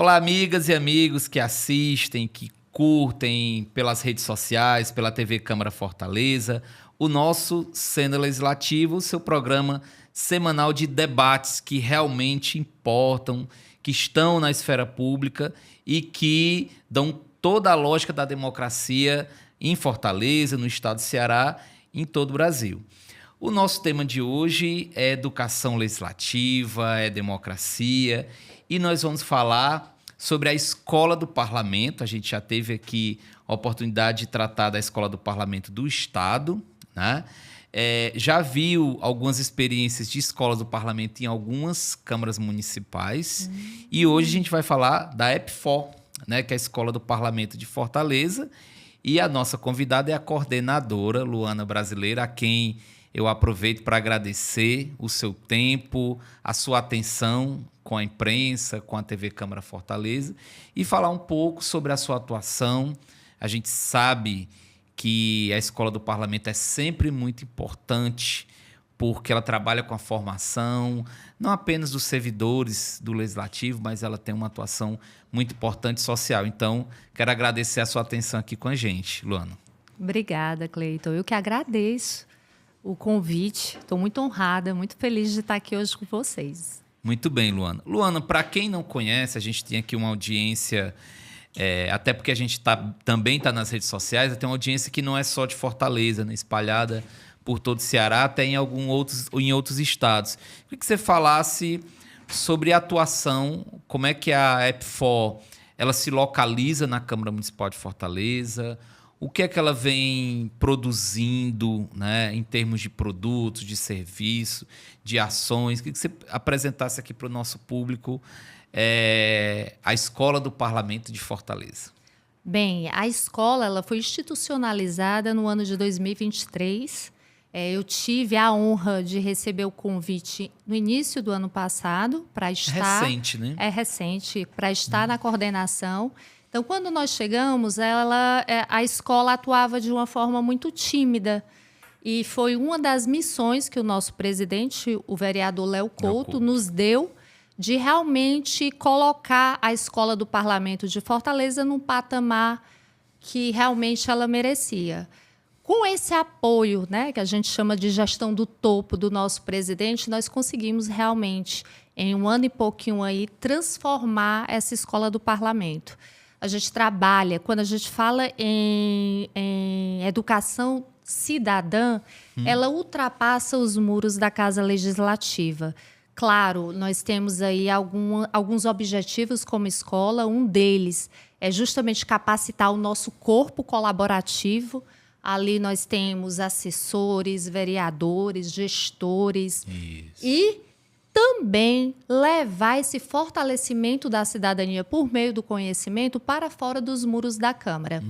Olá, amigas e amigos que assistem, que curtem pelas redes sociais, pela TV Câmara Fortaleza, o nosso Cena Legislativo, seu programa semanal de debates que realmente importam, que estão na esfera pública e que dão toda a lógica da democracia em Fortaleza, no estado do Ceará, em todo o Brasil. O nosso tema de hoje é educação legislativa, é democracia, e nós vamos falar sobre a Escola do Parlamento. A gente já teve aqui a oportunidade de tratar da Escola do Parlamento do Estado, né? Já viu algumas experiências de escolas do parlamento em algumas câmaras municipais. E hoje a gente vai falar da EPFOR, né, que é a Escola do Parlamento de Fortaleza. E a nossa convidada é a coordenadora Luana Brasileira, a quem eu aproveito para agradecer o seu tempo, a sua atenção com a imprensa, com a TV Câmara Fortaleza, e falar um pouco sobre a sua atuação. A gente sabe que a Escola do Parlamento é sempre muito importante, porque ela trabalha com a formação, não apenas dos servidores do Legislativo, mas ela tem uma atuação muito importante social. Então, quero agradecer a sua atenção aqui com a gente, Luana. Obrigada, Cleiton. Eu que agradeço o convite. Estou muito honrada, muito feliz de estar aqui hoje com vocês. Muito bem, Luana. Luana, para quem não conhece, a gente tem aqui uma audiência, até porque a gente também está nas redes sociais, tem uma audiência que não é só de Fortaleza, né, espalhada por todo o Ceará, até em outros estados. Queria que você falasse sobre a atuação, como é que a EPFOR ela se localiza na Câmara Municipal de Fortaleza, o que é que ela vem produzindo, né, em termos de produtos, de serviço, de ações. Queria que você apresentasse aqui para o nosso público a Escola do Parlamento de Fortaleza. Bem, a escola ela foi institucionalizada no ano de 2023. Eu tive a honra de receber o convite no início do ano passado para estar... Recente, né? É recente, para estar na coordenação. Então, quando nós chegamos, a escola atuava de uma forma muito tímida. E foi uma das missões que o nosso presidente, o vereador Léo Couto, nos deu de realmente colocar a Escola do Parlamento de Fortaleza num patamar que realmente ela merecia. Com esse apoio, né, que a gente chama de gestão do topo do nosso presidente, nós conseguimos realmente, em um ano e pouquinho aí, transformar essa Escola do Parlamento. A gente trabalha, quando a gente fala em educação cidadã, ela ultrapassa os muros da Casa Legislativa. Claro, nós temos aí alguns objetivos como escola. Um deles é justamente capacitar o nosso corpo colaborativo. Ali nós temos assessores, vereadores, gestores. Isso. E também levar esse fortalecimento da cidadania por meio do conhecimento para fora dos muros da Câmara.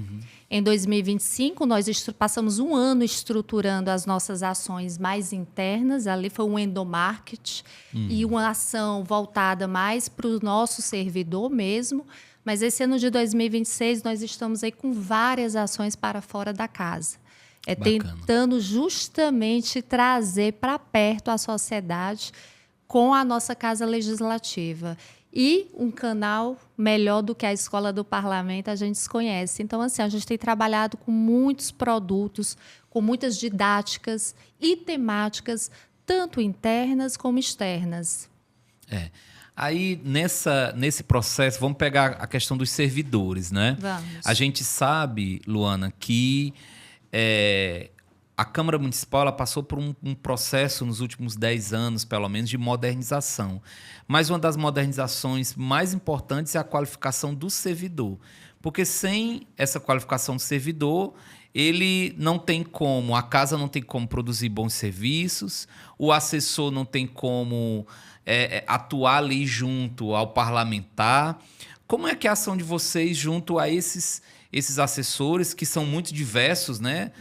Em 2025, nós passamos um ano estruturando as nossas ações mais internas. Ali foi um endomarket e uma ação voltada mais para o nosso servidor mesmo. Mas esse ano de 2026, nós estamos aí com várias ações para fora da casa. Tentando justamente trazer para perto a sociedade com a nossa Casa Legislativa. E um canal melhor do que a Escola do Parlamento a gente desconhece. Então, assim, a gente tem trabalhado com muitos produtos, com muitas didáticas e temáticas, tanto internas como externas. Aí, nesse processo, vamos pegar a questão dos servidores, né? Vamos. A gente sabe, Luana, que a Câmara Municipal ela passou por um processo nos últimos 10 anos, pelo menos, de modernização. Mas uma das modernizações mais importantes é a qualificação do servidor. Porque sem essa qualificação do servidor, ele não tem como, a casa não tem como produzir bons serviços, o assessor não tem como atuar ali junto ao parlamentar. Como é que é a ação de vocês junto a esses assessores que são muito diversos, né?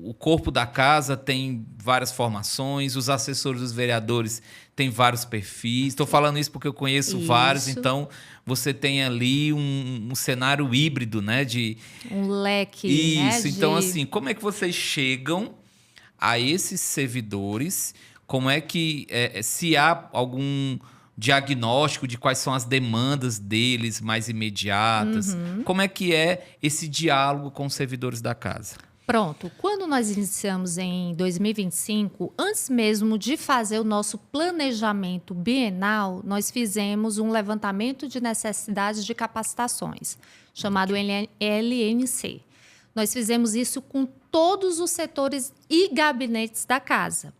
O corpo da casa tem várias formações, os assessores dos vereadores têm vários perfis. Estou falando isso porque eu conheço vários, então você tem ali um cenário híbrido, né? Um leque. Isso, né? Então assim, como é que vocês chegam a esses servidores? Como é que, se há algum diagnóstico de quais são as demandas deles mais imediatas? Como é que é esse diálogo com os servidores da casa? Pronto. Quando nós iniciamos em 2025, antes mesmo de fazer o nosso planejamento bienal, nós fizemos um levantamento de necessidades de capacitações, chamado LNC. Nós fizemos isso com todos os setores e gabinetes da casa.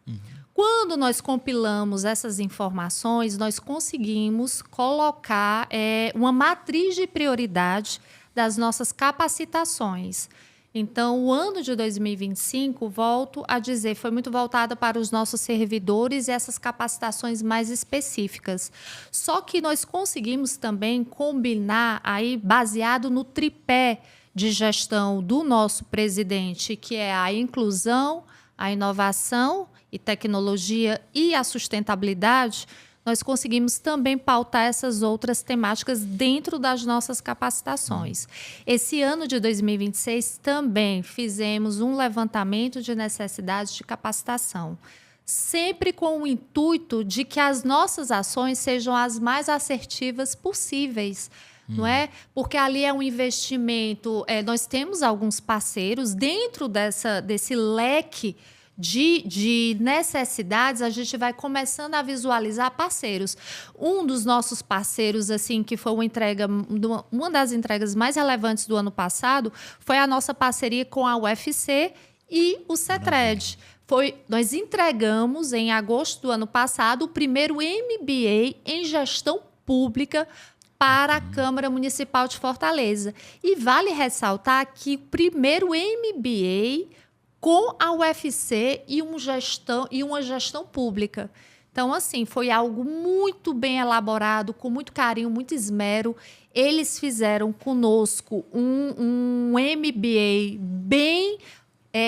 Quando nós compilamos essas informações, nós conseguimos colocar uma matriz de prioridade das nossas capacitações. Então, o ano de 2025, volto a dizer, foi muito voltado para os nossos servidores e essas capacitações mais específicas. Só que nós conseguimos também combinar, aí, baseado no tripé de gestão do nosso presidente, que é a inclusão, a inovação e tecnologia e a sustentabilidade, nós conseguimos também pautar essas outras temáticas dentro das nossas capacitações. Esse ano de 2026 também fizemos um levantamento de necessidades de capacitação, sempre com o intuito de que as nossas ações sejam as mais assertivas possíveis. Não é? Porque ali é um investimento. Nós temos alguns parceiros dentro desse leque de necessidades, a gente vai começando a visualizar parceiros. Um dos nossos parceiros, assim, que foi uma das entregas mais relevantes do ano passado, foi a nossa parceria com a UFC e o CETRED. Nós entregamos, em agosto do ano passado, o primeiro MBA em gestão pública para a Câmara Municipal de Fortaleza. E vale ressaltar que o primeiro MBA com a UFC e uma gestão pública. Então, assim, foi algo muito bem elaborado, com muito carinho, muito esmero. Eles fizeram conosco um MBA bem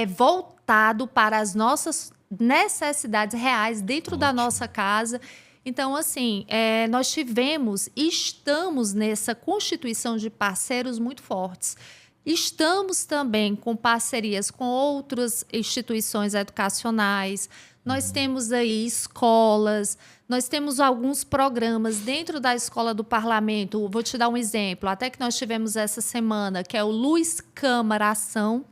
voltado para as nossas necessidades reais dentro da nossa casa. Então, assim, nós tivemos e estamos nessa constituição de parceiros muito fortes. Estamos também com parcerias com outras instituições educacionais. Nós temos aí escolas, nós temos alguns programas dentro da Escola do Parlamento. Vou te dar um exemplo, até que nós tivemos essa semana, que é o Luz Câmara Ação,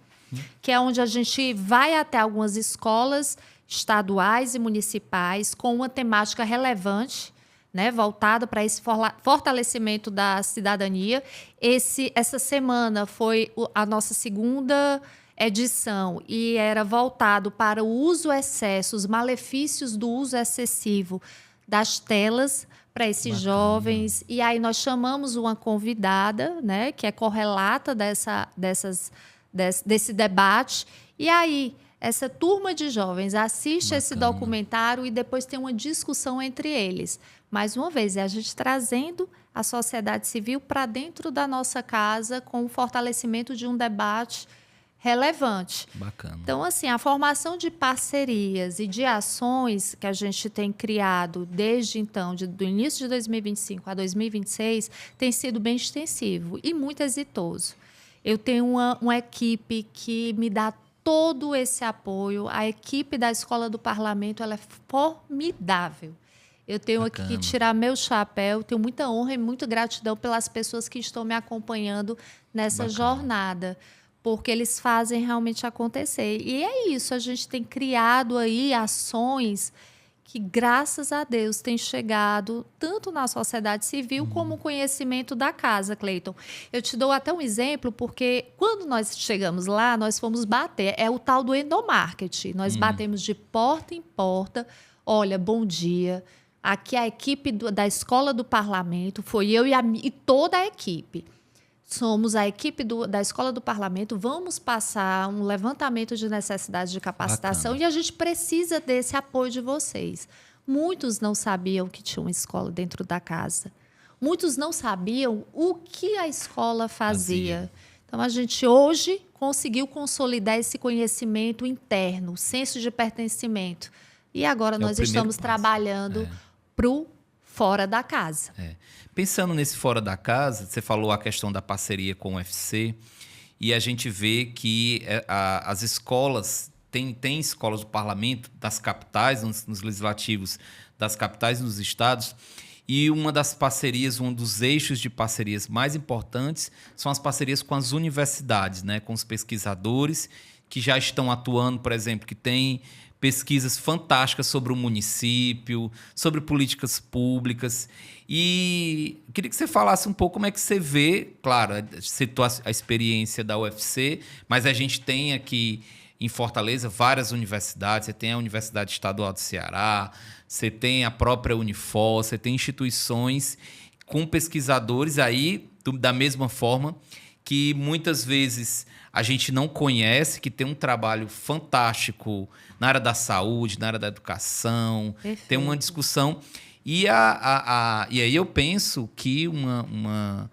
que é onde a gente vai até algumas escolas estaduais e municipais com uma temática relevante, né, voltada para esse fortalecimento da cidadania. Essa semana foi a nossa segunda edição e era voltado para o uso excesso, os malefícios do uso excessivo das telas para esses jovens. E aí nós chamamos uma convidada, né, que é correlata desse debate. E aí essa turma de jovens assiste esse documentário e depois tem uma discussão entre eles. Mais uma vez, é a gente trazendo a sociedade civil para dentro da nossa casa com o fortalecimento de um debate relevante. Bacana. Então, assim, a formação de parcerias e de ações que a gente tem criado desde então, do início de 2025 a 2026, tem sido bem extensivo e muito exitoso. Eu tenho uma equipe que me dá todo esse apoio. A equipe da Escola do Parlamento ela é formidável. Eu tenho aqui que tirar meu chapéu, tenho muita honra e muita gratidão pelas pessoas que estão me acompanhando nessa jornada, porque eles fazem realmente acontecer. E é isso, a gente tem criado aí ações que, graças a Deus, têm chegado tanto na sociedade civil como o conhecimento da casa, Cleiton. Eu te dou até um exemplo, porque quando nós chegamos lá, nós fomos bater, é o tal do endomarketing. Nós batemos de porta em porta, olha, bom dia. Aqui a equipe da Escola do Parlamento, foi eu e toda a equipe. Somos a equipe da Escola do Parlamento, vamos passar um levantamento de necessidades de capacitação e a gente precisa desse apoio de vocês. Muitos não sabiam que tinha uma escola dentro da casa. Muitos não sabiam o que a escola fazia. Então, a gente hoje conseguiu consolidar esse conhecimento interno, o senso de pertencimento. E agora nós estamos trabalhando para o fora da casa. Pensando nesse fora da casa, você falou a questão da parceria com o UFC e a gente vê que as escolas, tem escolas do parlamento das capitais, nos legislativos das capitais e nos estados, E uma das parcerias, um dos eixos de parcerias mais importantes são as parcerias com as universidades, né? Com os pesquisadores que já estão atuando, por exemplo, que têm pesquisas fantásticas sobre o município, sobre políticas públicas. E eu queria que você falasse um pouco como é que você vê, claro, citou a experiência da UFC, mas a gente tem aqui em Fortaleza várias universidades. Você tem a Universidade Estadual do Ceará, você tem a própria Unifor, você tem instituições com pesquisadores aí, da mesma forma, que muitas vezes a gente não conhece, que tem um trabalho fantástico na área da saúde, na área da educação. Perfeito. Tem uma discussão. E aí eu penso que uma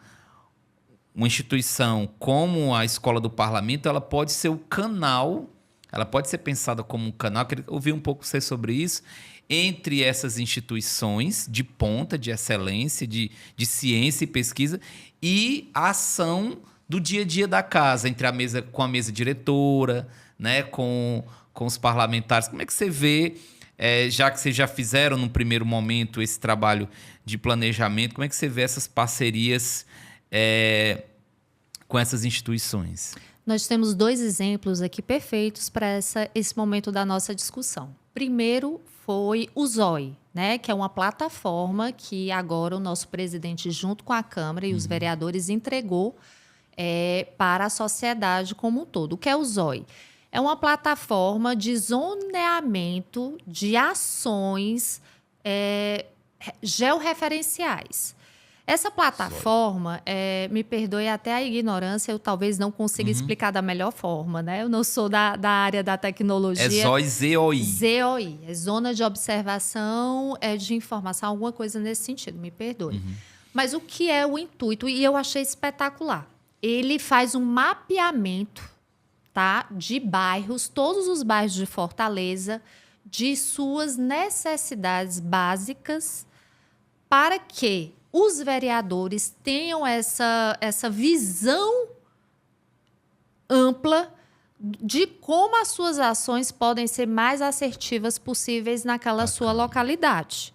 instituição como a Escola do Parlamento, ela pode ser o canal, ela pode ser pensada como um canal. Eu queria ouvir um pouco você sobre isso, entre essas instituições de ponta, de excelência, de ciência e pesquisa, e a ação do dia a dia da casa, com a mesa diretora, né, com os parlamentares. Como é que você vê, já que vocês já fizeram no primeiro momento esse trabalho de planejamento, como é que você vê essas parcerias com essas instituições? Nós temos 2 exemplos aqui perfeitos para esse momento da nossa discussão. Primeiro foi o ZOI, né, que é uma plataforma que agora o nosso presidente, junto com a Câmara e os vereadores, entregou para a sociedade como um todo. O que é o ZOI? É uma plataforma de zoneamento de ações georreferenciais. Essa plataforma, me perdoe até a ignorância, eu talvez não consiga explicar da melhor forma, né? Eu não sou da área da tecnologia. É ZOI, Z-O-I. ZOI, é Zona de Observação de Informação, alguma coisa nesse sentido, me perdoe. Mas o que é o intuito? E eu achei espetacular. Ele faz um mapeamento, tá, de bairros, todos os bairros de Fortaleza, de suas necessidades básicas, para que os vereadores tenham essa visão ampla de como as suas ações podem ser mais assertivas possíveis naquela sua localidade,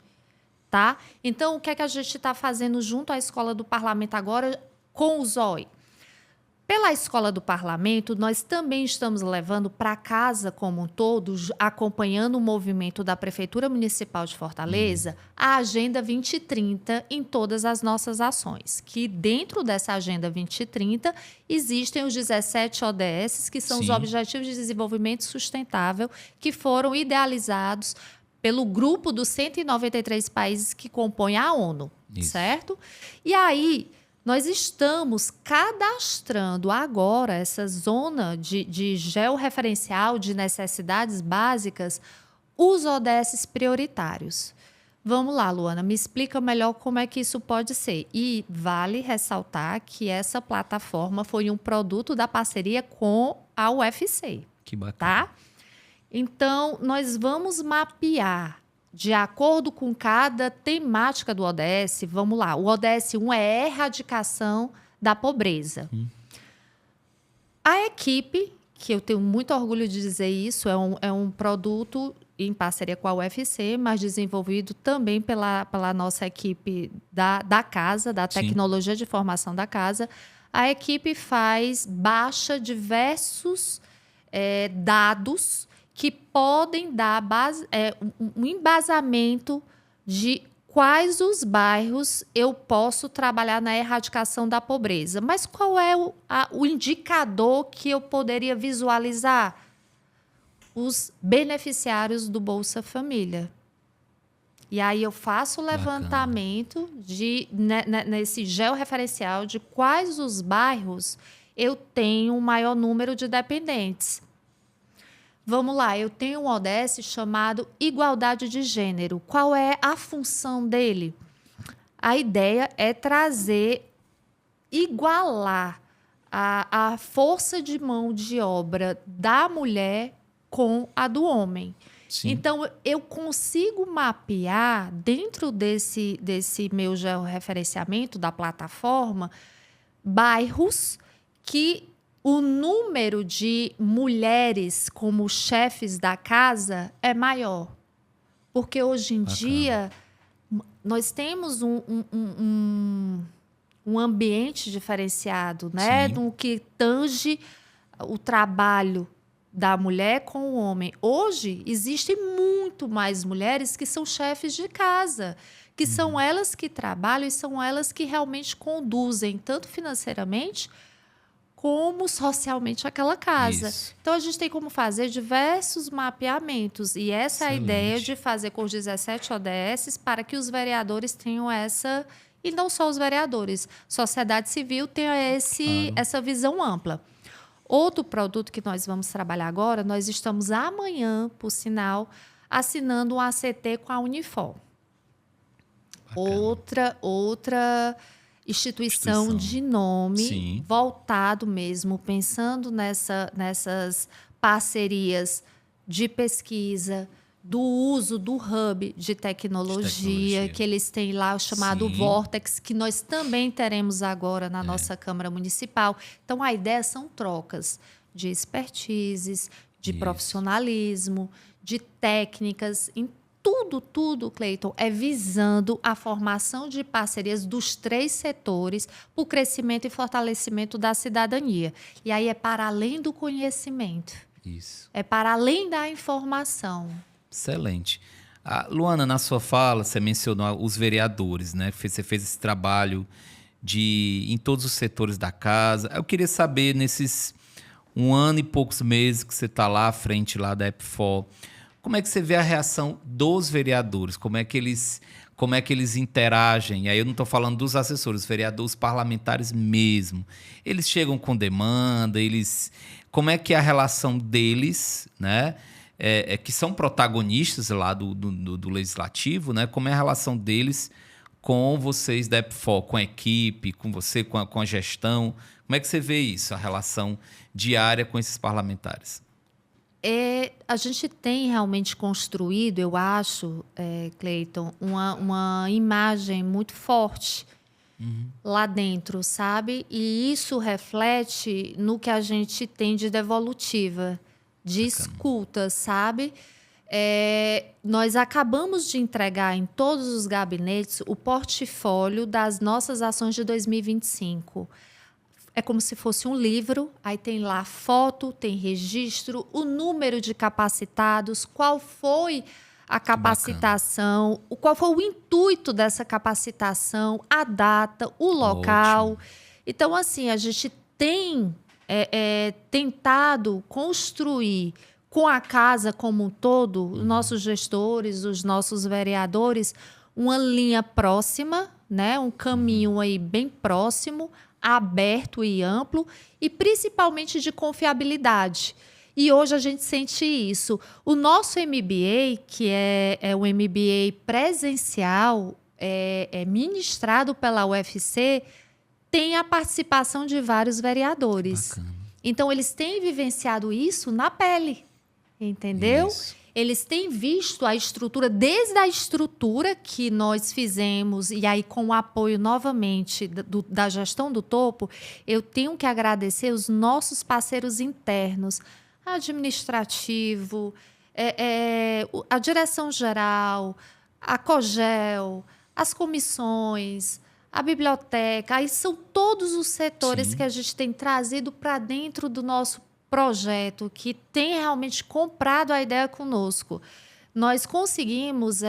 tá? Então, o que é que a gente está fazendo junto à Escola do Parlamento agora com o ZOI? Pela Escola do Parlamento, nós também estamos levando para casa como um todo, acompanhando o movimento da Prefeitura Municipal de Fortaleza, a Agenda 2030 em todas as nossas ações. Que dentro dessa Agenda 2030 existem os 17 ODS, que são os Objetivos de Desenvolvimento Sustentável, que foram idealizados pelo grupo dos 193 países que compõem a ONU, certo? E aí nós estamos cadastrando agora essa zona de georreferencial de necessidades básicas, os ODS prioritários. Vamos lá, Luana, me explica melhor como é que isso pode ser. E vale ressaltar que essa plataforma foi um produto da parceria com a UFC. Que bacana. Tá? Então, nós vamos mapear de acordo com cada temática do ODS. Vamos lá, o ODS 1 é erradicação da pobreza. A equipe, que eu tenho muito orgulho de dizer isso, é um produto em parceria com a UFC, mas desenvolvido também pela nossa equipe da casa, da tecnologia de formação da casa. A equipe baixa diversos dados que podem dar um embasamento de quais os bairros eu posso trabalhar na erradicação da pobreza. Mas qual é o indicador que eu poderia visualizar? Os beneficiários do Bolsa Família. E aí eu faço o levantamento nesse georreferencial de quais os bairros eu tenho o maior número de dependentes. Vamos lá, eu tenho um ODS chamado Igualdade de Gênero. Qual é a função dele? A ideia é igualar a força de mão de obra da mulher com a do homem. Sim. Então, eu consigo mapear, dentro desse meu georreferenciamento da plataforma, bairros que o número de mulheres como chefes da casa é maior. Porque hoje em dia, nós temos um ambiente diferenciado, né? No que tange o trabalho da mulher com o homem. Hoje, existem muito mais mulheres que são chefes de casa, que são elas que trabalham e são elas que realmente conduzem, tanto financeiramente como socialmente aquela casa. Isso. Então, a gente tem como fazer diversos mapeamentos. E essa é a ideia de fazer com os 17 ODSs para que os vereadores tenham essa... E não só os vereadores. Sociedade civil tenha essa visão ampla. Outro produto que nós vamos trabalhar agora, nós estamos amanhã, por sinal, assinando um ACT com a Unifor. Outra instituição de nome voltado mesmo, pensando nessas parcerias de pesquisa, do uso do hub de tecnologia, que eles têm lá o chamado Vortex, que nós também teremos agora na nossa Câmara Municipal. Então, a ideia são trocas de expertises, de profissionalismo, de técnicas, em tudo, Cleiton, é visando a formação de parcerias dos 3 setores para o crescimento e fortalecimento da cidadania. E aí é para além do conhecimento. Isso. É para além da informação. Excelente. Luana, na sua fala, você mencionou os vereadores, né? Você fez esse trabalho em todos os setores da casa. Eu queria saber, nesses 1 ano e poucos meses que você está lá à frente lá da EPFOR, como é que você vê a reação dos vereadores? Como é que eles interagem? E aí eu não estou falando dos assessores, os vereadores parlamentares mesmo. Eles chegam com demanda, como é que é a relação deles, né? Que são protagonistas lá do Legislativo, né? Como é a relação deles com vocês da EPFOR, com a equipe, com você, com a gestão? Como é que você vê isso, a relação diária com esses parlamentares? A gente tem realmente construído, eu acho, Cleiton, uma imagem muito forte lá dentro, sabe? E isso reflete no que a gente tem de devolutiva, de escuta, sabe? Nós acabamos de entregar em todos os gabinetes o portfólio das nossas ações de 2025. É como se fosse um livro, aí tem lá foto, tem registro, o número de capacitados, qual foi a capacitação, qual foi o intuito dessa capacitação, a data, o local. Ótimo. Então, assim, a gente tem tentado construir com a casa como um todo, os nossos gestores, os nossos vereadores, uma linha próxima, né? Um caminho aí bem próximo, aberto e amplo e principalmente de confiabilidade. E hoje a gente sente isso. O nosso MBA, que é um MBA presencial, ministrado pela UFC, tem a participação de vários vereadores. Bacana. Então, eles têm vivenciado isso na pele, entendeu? Isso. Eles têm visto a estrutura, desde a estrutura que nós fizemos, e aí com o apoio novamente da gestão do topo, eu tenho que agradecer os nossos parceiros internos, administrativo, a direção-geral, a COGEL, as comissões, a biblioteca, aí são todos os setores que a gente tem trazido para dentro do nosso projeto, que tem realmente comprado a ideia conosco. Nós conseguimos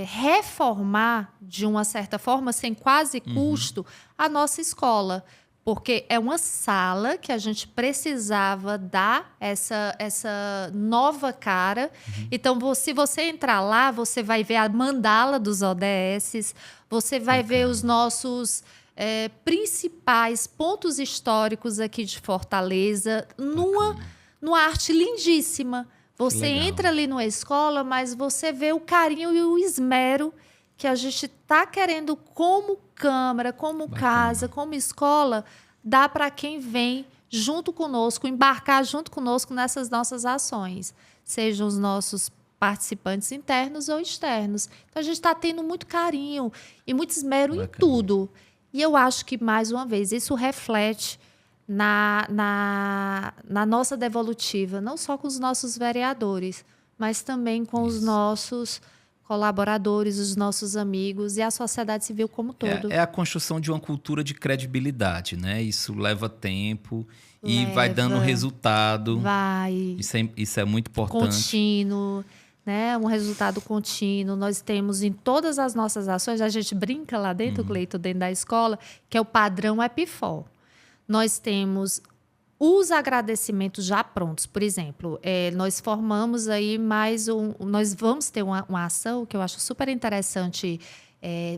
reformar, de uma certa forma, sem quase custo, a nossa escola, porque é uma sala que a gente precisava dar essa nova cara. Então, se você entrar lá, você vai ver a mandala dos ODSs, você vai ver os nossos principais pontos históricos aqui de Fortaleza, numa arte lindíssima. Você entra ali numa escola, mas você vê o carinho e o esmero que a gente está querendo, como Câmara, como casa, como escola, dar para quem vem junto conosco, embarcar junto conosco nessas nossas ações, sejam os nossos participantes internos ou externos. Então, a gente está tendo muito carinho e muito esmero em tudo. E eu acho que, mais uma vez, isso reflete na nossa devolutiva, não só com os nossos vereadores, mas também com os nossos colaboradores, os nossos amigos e a sociedade civil como um todo. É a construção de uma cultura de credibilidade, né? Isso leva tempo e vai dando resultado. Vai. Isso é muito importante. Contínuo, né? Um resultado contínuo. Nós temos em todas as nossas ações, a gente brinca lá dentro, Cleito, dentro da escola, que é o padrão EPIFOL. Nós temos os agradecimentos já prontos. Por exemplo, nós formamos aí nós vamos ter uma ação que eu acho super interessante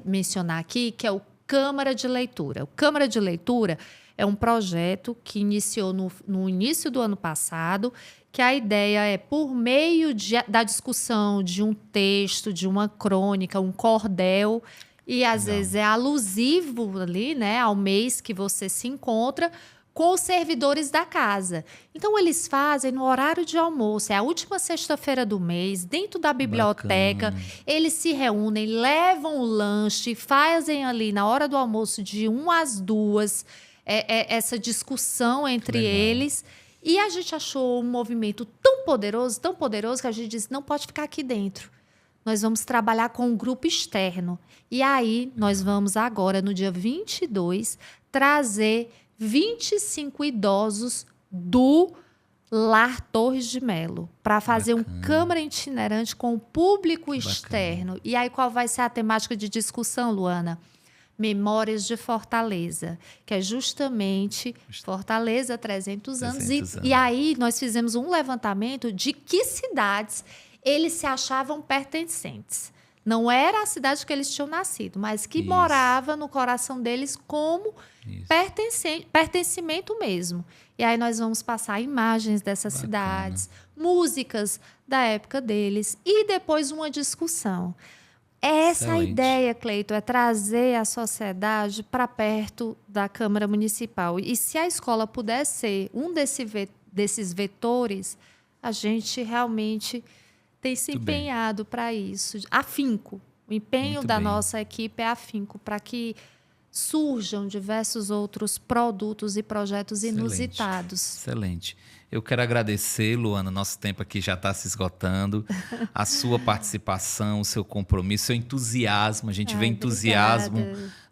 mencionar aqui, que é o Câmara de Leitura. O Câmara de Leitura é um projeto que iniciou no início do ano passado, que a ideia é, por meio da discussão de um texto, de uma crônica, um cordel, e às vezes é alusivo ali, né, ao mês que você se encontra, com os servidores da casa. Então, eles fazem no horário de almoço, é a última sexta-feira do mês, dentro da biblioteca. Bacana. Eles se reúnem, levam o lanche, fazem ali na hora do almoço de 1 às 2, essa discussão entre eles. E a gente achou um movimento tão poderoso, que a gente disse, não pode ficar aqui dentro. Nós vamos trabalhar com um grupo externo. E aí, nós vamos agora, no dia 22, trazer 25 idosos do Lar Torres de Melo para fazer um câmara itinerante com o público externo. E aí, qual vai ser a temática de discussão, Luana? Memórias de Fortaleza, que é justamente Fortaleza, 300 anos. E aí, nós fizemos um levantamento de que cidades eles se achavam pertencentes. Não era a cidade que eles tinham nascido, mas que morava no coração deles como pertencimento mesmo. E aí nós vamos passar imagens dessas cidades, músicas da época deles e depois uma discussão. Essa ideia, Cleito, é trazer a sociedade para perto da Câmara Municipal. E se a escola puder ser um desses vetores, a gente realmente tem se empenhado para isso. Afinco. O empenho da nossa equipe é afinco para que surjam diversos outros produtos e projetos inusitados. Excelente. Eu quero agradecer, Luana, nosso tempo aqui já está se esgotando, a sua participação, o seu compromisso, o seu entusiasmo. A gente vê entusiasmo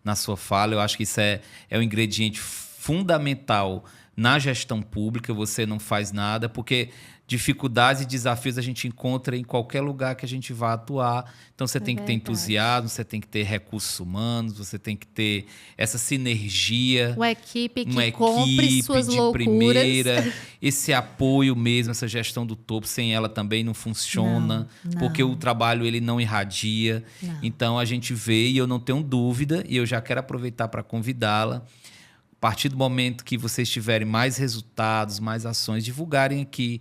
na sua fala. Eu acho que isso é um ingrediente fundamental na gestão pública. Você não faz nada, porque dificuldades e desafios a gente encontra em qualquer lugar que a gente vá atuar. Então, você tem que ter entusiasmo, você tem que ter recursos humanos, você tem que ter essa sinergia. Uma equipe que compre suas loucuras. Primeira, esse apoio mesmo, essa gestão do topo, sem ela também não funciona, porque o trabalho ele não irradia. Então, a gente vê, e eu não tenho dúvida, e eu já quero aproveitar para convidá-la, a partir do momento que vocês tiverem mais resultados, mais ações, divulgarem aqui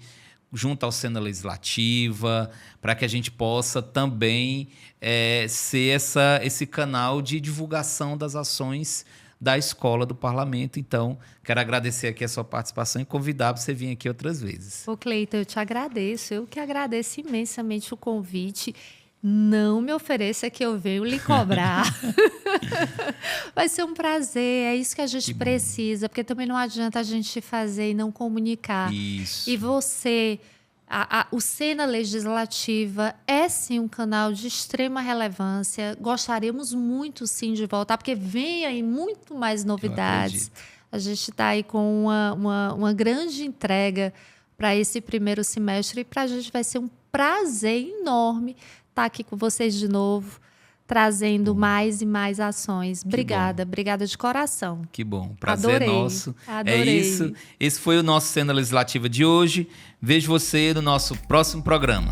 junto ao Cena Legislativa, para que a gente possa também ser esse canal de divulgação das ações da escola do parlamento. Então, quero agradecer aqui a sua participação e convidar para você vir aqui outras vezes. Ô, Cleito, eu te agradeço. Eu que agradeço imensamente o convite. Não me ofereça que eu venho lhe cobrar. Vai ser um prazer, é isso que a gente precisa, porque também não adianta a gente fazer e não comunicar. Isso. E você, o Cena Legislativa é sim um canal de extrema relevância. Gostaríamos muito sim de voltar, porque vem aí muito mais novidades. A gente está aí com uma grande entrega para esse primeiro semestre e para a gente vai ser um prazer enorme estar aqui com vocês de novo, trazendo mais e mais ações. Obrigada de coração. Que bom, prazer é nosso. Adorei. É isso. Esse foi o nosso Cena Legislativa de hoje. Vejo você no nosso próximo programa.